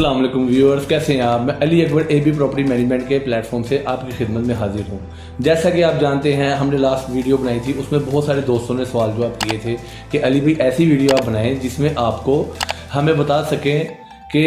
अस्सलाम वालेकुम व्यूअर्स, कैसे हैं आप। मैं Ali Akbar AB property management के प्लेटफॉर्म से आपकी खिदमत में हाजिर हूं। जैसा कि आप जानते हैं, हमने लास्ट वीडियो बनाई थी, उसमें बहुत सारे दोस्तों ने सवाल जवाब किए थे कि अली भाई ऐसी वीडियो आप बनाएं जिसमें आपको हमें बता सकें कि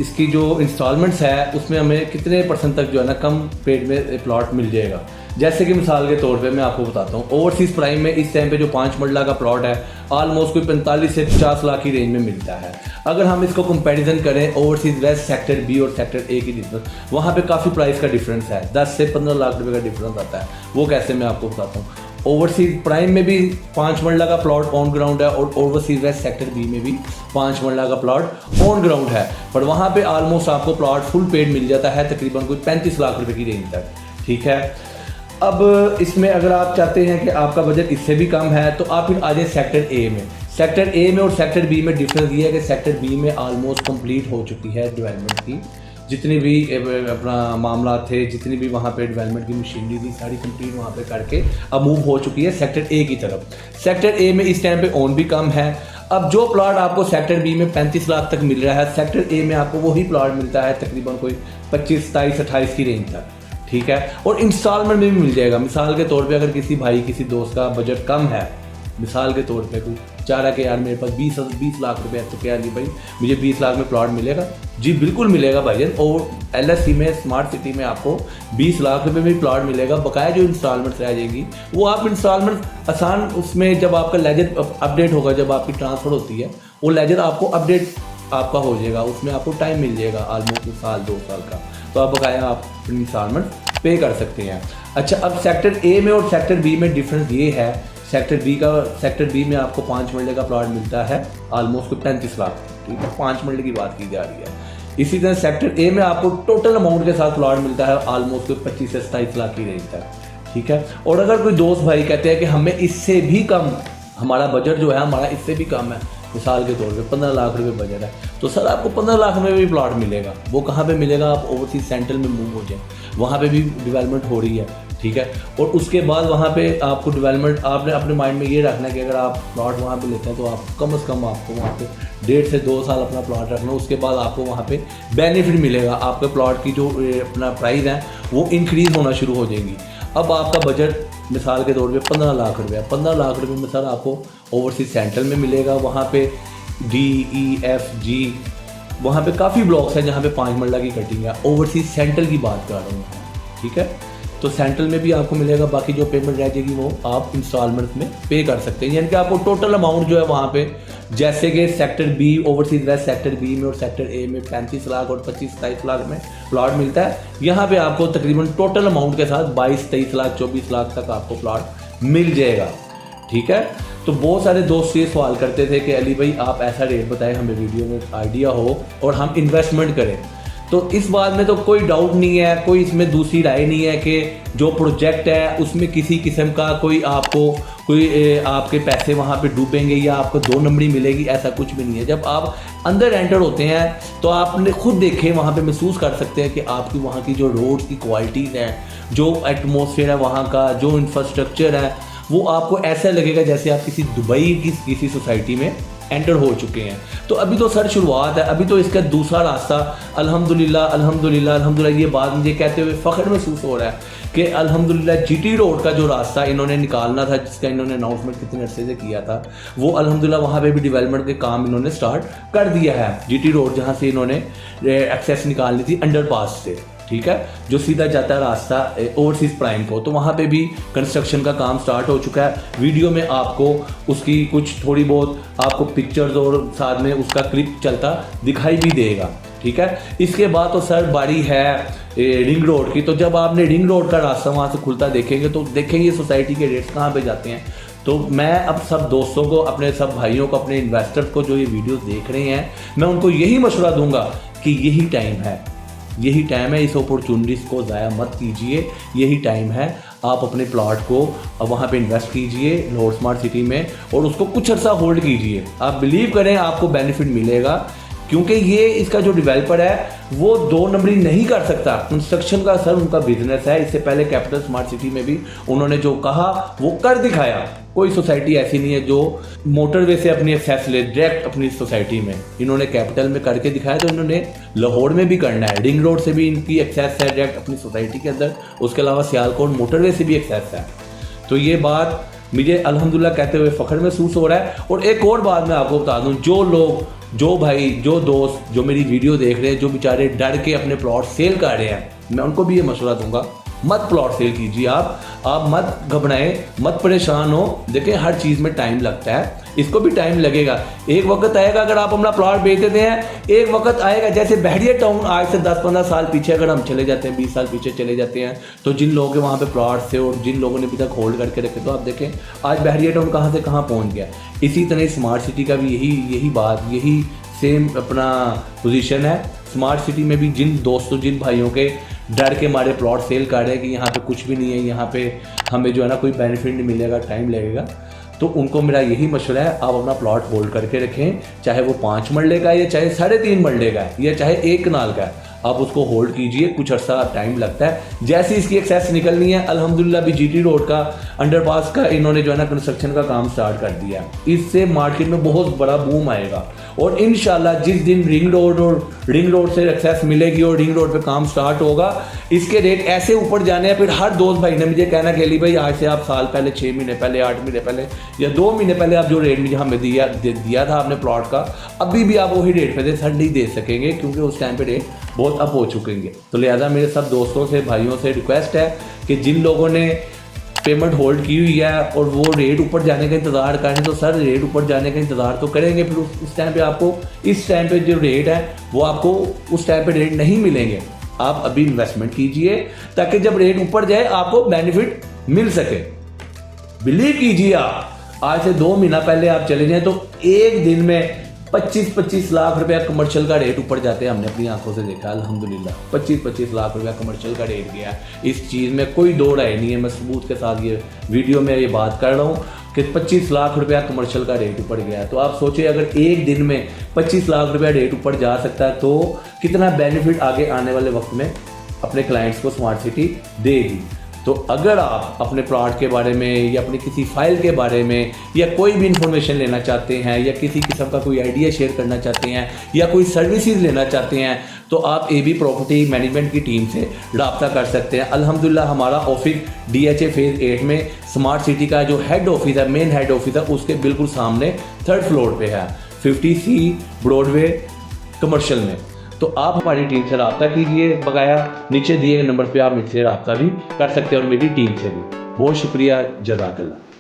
इसकी जो इंस्टॉलमेंट्स है उसमें हमें कितने % तक जो है ना कम पेड में प्लॉट मिल जाएगा। जैसे कि मिसाल के तौर पे मैं आपको बताता हूँ, ओवरसीज़ प्राइम में इस टाइम पे जो 5 मरला का प्लॉट है ऑलमोस्ट कोई 45 से 50 लाख की रेंज में मिलता है। अगर हम इसको कंपैरिजन करें ओवरसीज़ वेस्ट सेक्टर बी और सेक्टर ए की डिफरेंस, वहाँ पे काफ़ी प्राइस का डिफरेंस है, 10 से 15 लाख रुपए का डिफरेंस आता है। वो कैसे मैं आपको बताता हूँ। ओवरसीज़ प्राइम में भी 5 मरला का प्लॉट ऑन ग्राउंड है और ओवरसीज़ वेस्ट सेक्टर बी में भी 5 मरला का प्लॉट ऑन ग्राउंड है, पर वहाँ पे ऑलमोस्ट आपको प्लॉट फुल पेड मिल जाता है तकरीबन कोई 35 लाख रुपए की रेंज तक। ठीक है, अब इसमें अगर आप चाहते हैं कि आपका बजट इससे भी कम है तो आप फिर आ जाए सेक्टर ए में। सेक्टर ए में और सेक्टर बी में डिफरेंस ये है कि सेक्टर बी में ऑलमोस्ट कंप्लीट हो चुकी है डेवलपमेंट की, जितनी भी अपना मामला थे, जितनी भी वहाँ पे डेवलपमेंट की मशीनरी थी, सारी कंप्लीट वहाँ पे करके अब मूव हो चुकी है सेक्टर ए की तरफ। सेक्टर ए में इस टाइम पे ओन भी कम है। अब जो प्लॉट आपको सेक्टर बी में 35 लाख तक मिल रहा है, सेक्टर ए में आपको वही प्लॉट मिलता है तकरीबन कोई 25, 27, 28 की रेंज तक। ठीक है, और इंस्टॉलमेंट में भी मिल जाएगा। मिसाल के तौर पे अगर किसी भाई किसी दोस्त का बजट कम है, मिसाल के तौर पे कोई चाह रहा कि यार मेरे पास 20 लाख रुपए है, तो क्या नहीं भाई मुझे 20 लाख में प्लॉट मिलेगा? जी बिल्कुल मिलेगा भाईजान। और LSC में स्मार्ट सिटी में आपको 20 लाख रुपए में प्लॉट मिलेगा। बकाया जो इंस्टॉलमेंट्स रह जाएंगी वो आप इंस्टॉलमेंट आसान, उसमें जब आपका लेजर अपडेट होगा, जब आपकी ट्रांसफ़र होती है वो लेजर आपको अपडेट आपका हो जाएगा, उसमें आपको टाइम मिल जाएगा ऑलमोस्ट साल 2 साल का, तो आप बकाया आप इंस्टॉलमेंट पे कर सकते हैं। अच्छा, अब सेक्टर ए में और सेक्टर बी में डिफरेंस ये है, सेक्टर बी में आपको 5 मरले का प्लॉट मिलता है ऑलमोस्ट 35 लाख। ठीक है, 5 मरले की बात की जा रही है। इसी तरह सेक्टर ए में आपको टोटल अमाउंट के साथ प्लॉट मिलता है ऑलमोस्ट 25 से 27 लाख की रेंज तक। ठीक है, और अगर कोई दोस्त भाई कहते हैं कि हमें इससे भी कम, हमारा बजट जो है हमारा इससे भी कम है, मिसाल के तौर पे 15 लाख रुपए बजट है, तो सर आपको 15 लाख में भी प्लॉट मिलेगा। वो कहाँ पे मिलेगा? आप ओवरसीज सेंट्रल में मूव हो जाए, वहाँ पे भी डेवलपमेंट हो रही है। ठीक है, और उसके बाद वहाँ पे आपको डेवलपमेंट, आपने अपने माइंड में ये रखना है कि अगर आप प्लॉट वहाँ पे लेते हैं तो आप कम से कम आपको वहाँ पे 1.5 से 2 साल अपना प्लॉट रखना। उसके बाद आपको वहाँ पे बेनिफिट मिलेगा, आपके प्लॉट की जो अपना प्राइस है वो इंक्रीज़ होना शुरू हो जाएगी। अब आपका बजट मिसाल के तौर पे 15 लाख रुपये, 15 लाख रुपये में सर आपको ओवरसीज सेंट्रल में मिलेगा। वहाँ पे DEFG वहाँ पे काफ़ी ब्लॉक्स हैं जहाँ पे 5 मरला की कटिंग है। ओवरसीज सेंट्रल की बात कर रहा हूँ। ठीक है, तो सेंट्रल में भी आपको मिलेगा। बाकी जो पेमेंट रह जाएगी वो आप इंस्टॉलमेंट में पे कर सकते हैं, यानी कि आपको टोटल अमाउंट जो है वहाँ पे, जैसे कि sector B, overseas west sector B में और सेक्टर ए में 35 लाख और 25-27 लाख में प्लॉट मिलता है, यहाँ पे आपको तकरीबन टोटल अमाउंट के साथ 22-23 लाख 24 लाख तक आपको प्लॉट मिल जाएगा। ठीक है, तो बहुत सारे दोस्त ये सवाल करते थे कि अली भाई आप ऐसा रेट बताएं, हमें वीडियो में आइडिया हो और हम इन्वेस्टमेंट करें। तो इस बात में तो कोई डाउट नहीं है, कोई इसमें दूसरी राय नहीं है कि जो प्रोजेक्ट है उसमें किसी किस्म का कोई आपके पैसे वहाँ पे डूबेंगे या आपको 2 नंबरी मिलेगी, ऐसा कुछ भी नहीं है। जब आप अंदर एंटर होते हैं तो आपने खुद देखे, वहाँ पे महसूस कर सकते हैं कि आपकी वहाँ की जो रोड्स की क्वालिटीज़ हैं, जो एटमॉस्फेयर है वहाँ का, जो इंफ्रास्ट्रक्चर है, वो आपको ऐसा लगेगा जैसे आप किसी दुबई की किसी सोसाइटी में एंटर हो चुके हैं। तो अभी तो सर शुरुआत है, अभी तो इसका दूसरा रास्ता अल्हम्दुलिल्लाह अल्हम्दुलिल्लाह अल्हम्दुलिल्लाह ये बात मुझे कहते हुए फ़ख्र महसूस हो रहा है कि अल्हम्दुलिल्लाह GT रोड का जो रास्ता इन्होंने निकालना था, जिसका इन्होंने अनाउंसमेंट कितने अरसे से किया था, वो अल्हम्दुलिल्लाह वहाँ पे भी डेवलपमेंट के काम इन्होंने स्टार्ट कर दिया है। GT रोड जहाँ से इन्होंने एक्सेस निकालनी थी अंडरपास से, ठीक है, जो सीधा जाता है रास्ता ओवरसीज प्राइम को, तो वहाँ पे भी कंस्ट्रक्शन का काम स्टार्ट हो चुका है। वीडियो में आपको उसकी कुछ थोड़ी बहुत आपको पिक्चर्स और साथ में उसका क्लिप चलता दिखाई भी देगा। ठीक है, इसके बाद तो सर बारी है रिंग रोड की। तो जब आपने रिंग रोड का रास्ता वहाँ से खुलता देखेंगे तो देखेंगे सोसाइटी के रेट्स कहाँ पे जाते हैं। तो मैं अब सब दोस्तों को, अपने सब भाइयों को, अपने इन्वेस्टर्स को जो ये वीडियोस देख रहे हैं, मैं उनको यही मशवरा दूंगा कि यही टाइम है, यही टाइम है, इस अपॉर्चुनिटीज़ को ज़ाया मत कीजिए। यही टाइम है, आप अपने प्लॉट को अब वहाँ पे इन्वेस्ट कीजिए लाहौर स्मार्ट सिटी में और उसको कुछ अर्सा होल्ड कीजिए। आप बिलीव करें आपको बेनिफिट मिलेगा, क्योंकि ये इसका जो डेवलपर है वो 2 नंबरी नहीं कर सकता। कंस्ट्रक्शन का सर उनका बिजनेस है। इससे पहले कैपिटल स्मार्ट सिटी में भी उन्होंने जो कहा वो कर दिखाया। कोई सोसाइटी ऐसी नहीं है जो मोटरवे से अपनी एक्सेस ले डायरेक्ट अपनी सोसाइटी में। इन्होंने कैपिटल में करके दिखाया, तो इन्होंने लाहौर में भी करना है। रिंग रोड से भी इनकी एक्सेस है डायरेक्ट अपनी सोसाइटी के अंदर, उसके अलावा सियालकोट मोटरवे से भी एक्सेस है। तो ये बात मुझे अल्हम्दुलिल्लाह कहते हुए फ़ख्र महसूस हो रहा है। और एक और बात मैं आपको बता दूं, जो लोग, जो भाई, जो दोस्त जो मेरी वीडियो देख रहे हैं, जो बेचारे डर के अपने प्लॉट सेल कर रहे हैं, मैं उनको भी ये मशवरा दूंगा, मत प्लॉट सेल कीजिए। आप मत घबराएं, मत परेशान हो। देखिए हर चीज़ में टाइम लगता है, इसको भी टाइम लगेगा। एक वक्त आएगा, अगर आप अपना प्लॉट बेच देते हैं, एक वक्त आएगा जैसे बहरिया टाउन, आज से 10-15 साल पीछे अगर हम चले जाते हैं, 20 साल पीछे चले जाते हैं, तो जिन लोगों के वहाँ पे प्लॉट थे और जिन लोगों ने अभी तक होल्ड करके रखे, तो आप देखें आज बहरिया टाउन कहाँ से कहाँ पहुँच गया। इसी तरह स्मार्ट सिटी का भी यही सेम अपना पोजीशन है। स्मार्ट सिटी में भी जिन दोस्तों, जिन भाइयों के डर के मारे प्लॉट सेल कर रहे हैं कि यहाँ पे कुछ भी नहीं है, यहाँ पे हमें जो है ना कोई बेनिफिट नहीं मिलेगा, टाइम लगेगा, तो उनको मेरा यही मशवरा है, आप अपना प्लॉट होल्ड करके रखें। चाहे वो 5 मरले का है, या चाहे 3.5 मरले का है, या चाहे 1 कनाल का है, आप उसको होल्ड कीजिए। कुछ अर्सा टाइम लगता है। जैसे इसकी एक्सेस निकलनी है, अल्हम्दुलिल्लाह भी जीटी रोड का अंडरपास का इन्होंने जो है ना कंस्ट्रक्शन का काम स्टार्ट कर दिया है। इससे मार्केट में बहुत बड़ा बूम आएगा। और इंशाल्लाह जिस दिन रिंग रोड से एक्सेस मिलेगी और रिंग रोड पे काम स्टार्ट होगा, इसके रेट ऐसे ऊपर जाने हैं। फिर हर दोस्त भाई ने मुझे कहना कि अली भाई आज से आप साल पहले, 6 महीने पहले, 8 महीने पहले या 2 महीने पहले आप जो रेट मुझे हमें दिया था आपने प्लॉट का, अभी भी आप वही रेट पे दे, सर नहीं दे सकेंगे, क्योंकि उस टाइम पे रेट बहुत अप हो चुकेंगे। तो लिहाजा मेरे सब दोस्तों से, भाइयों से रिक्वेस्ट है कि जिन लोगों ने पेमेंट होल्ड की हुई है और वो रेट ऊपर जाने का इंतज़ार करें, तो सर रेट ऊपर जाने का इंतज़ार तो करेंगे, फिर उस टाइम पे आपको, इस टाइम पे जो रेट है वो आपको उस टाइम पे रेट नहीं मिलेंगे। आप अभी इन्वेस्टमेंट कीजिए ताकि जब रेट ऊपर जाए आपको बेनिफिट मिल सके। बिलीव कीजिए, आप आज से 2 महीना पहले आप चले जाएं तो एक दिन में 25-25 लाख रुपया कमर्शियल का रेट ऊपर जाते हैं। हमने अपनी आंखों से देखा अल्हम्दुलिल्लाह, 25-25 लाख रुपया कमर्शियल का रेट गया। इस चीज़ में कोई दो राय नहीं है, मैं सबूत के साथ ये वीडियो में ये बात कर रहा हूँ कि 25 लाख रुपया कमर्शियल का रेट ऊपर गया। तो आप सोचिए अगर एक दिन में 25 लाख रुपया रेट ऊपर जा सकता है, तो कितना बेनिफिट आगे आने वाले वक्त में अपने क्लाइंट्स को स्मार्ट सिटी देगी। तो अगर आप अपने प्लॉट के बारे में या अपनी किसी फाइल के बारे में या कोई भी इंफॉर्मेशन लेना चाहते हैं, या किसी किस्म का कोई आइडिया शेयर करना चाहते हैं, या कोई सर्विसेज लेना चाहते हैं, तो आप AB प्रॉपर्टी मैनेजमेंट की टीम से रब्ता कर सकते हैं। अल्हम्दुलिल्लाह हमारा ऑफिस DHA फेज़ 8 में स्मार्ट सिटी का जो हेड ऑफिस है, मेन हेड ऑफिस है, उसके बिल्कुल सामने 3rd फ्लोर पे है, 50C ब्रॉडवे कमर्शियल में। तो आप हमारी टीम से रब्ता कीजिए, बकाया नीचे दिए गए नंबर पे आप मुझसे रब्ता भी कर सकते हैं और मेरी टीम से भी। बहुत शुक्रिया, जज़ाकल्लाह।